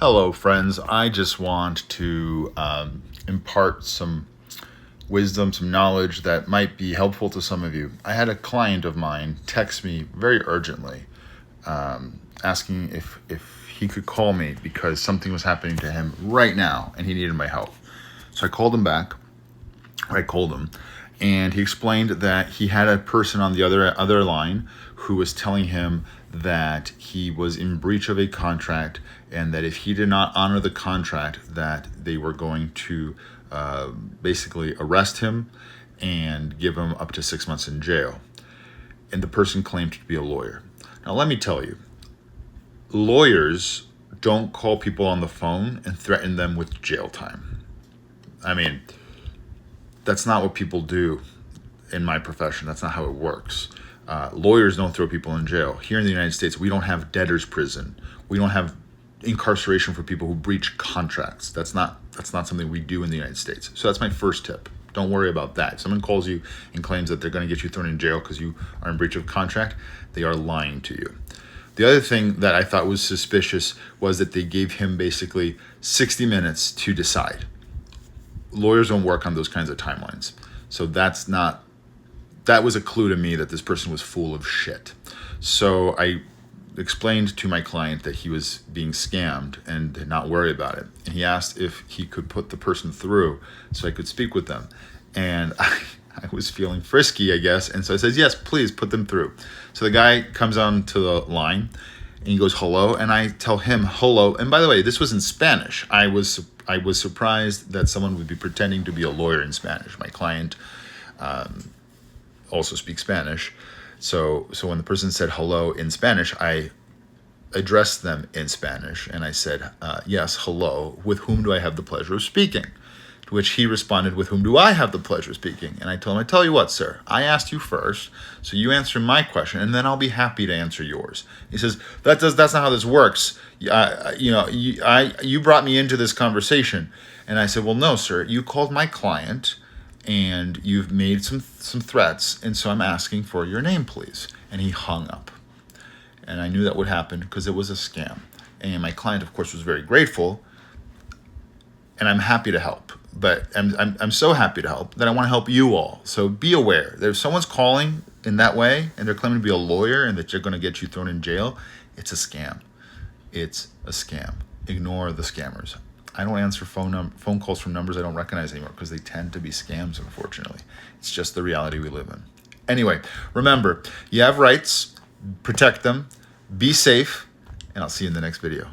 Hello, friends. I just want to impart some wisdom, some knowledge that might be helpful to some of you. I had a client of mine text me very urgently, asking if he could call me because something was happening to him right now and he needed my help. So I called him back. I called him, and he explained that he had a person on the other line who was telling him that he was in breach of a contract, and that if he did not honor the contract, that they were going to basically arrest him and give him up to 6 months in jail. And the person claimed to be a lawyer. Now, let me tell you, lawyers don't call people on the phone and threaten them with jail time. I mean, that's not what people do in my profession. That's not how it works. Lawyers don't throw people in jail. Here in the United States, we don't have debtor's prison. We don't have incarceration for people who breach contracts. That's not something we do in the United States. So that's my first tip. Don't worry about that. If someone calls you and claims that they're going to get you thrown in jail because you are in breach of contract, they are lying to you. The other thing that I thought was suspicious was that they gave him basically 60 minutes to decide. Lawyers don't work on those kinds of timelines. So that was a clue to me that this person was full of shit. So I explained to my client that he was being scammed and to not worry about it. And he asked if he could put the person through so I could speak with them. And I was feeling frisky, I guess. And so I said, yes, please put them through. So the guy comes on to the line and he goes, hello. And I tell him, hello. And by the way, this was in Spanish. I was surprised that someone would be pretending to be a lawyer in Spanish. My client also speaks Spanish. So when the person said hello in Spanish, I addressed them in Spanish. And I said, yes, hello. With whom do I have the pleasure of speaking? To which he responded, with whom do I have the pleasure of speaking? And I told him, I tell you what, sir, I asked you first, so you answer my question, and then I'll be happy to answer yours. He says, that's not how this works. You brought me into this conversation. And I said, well, no, sir, you called my client, and you've made some threats, and so I'm asking for your name, please. And he hung up. And I knew that would happen because it was a scam. And my client, of course, was very grateful, and I'm happy to help. But I'm so happy to help that I want to help you all. So be aware. If someone's calling in that way and they're claiming to be a lawyer and that they're going to get you thrown in jail, it's a scam. It's a scam. Ignore the scammers. I don't answer phone calls from numbers I don't recognize anymore because they tend to be scams, unfortunately. It's just the reality we live in. Anyway, remember, you have rights. Protect them. Be safe. And I'll see you in the next video.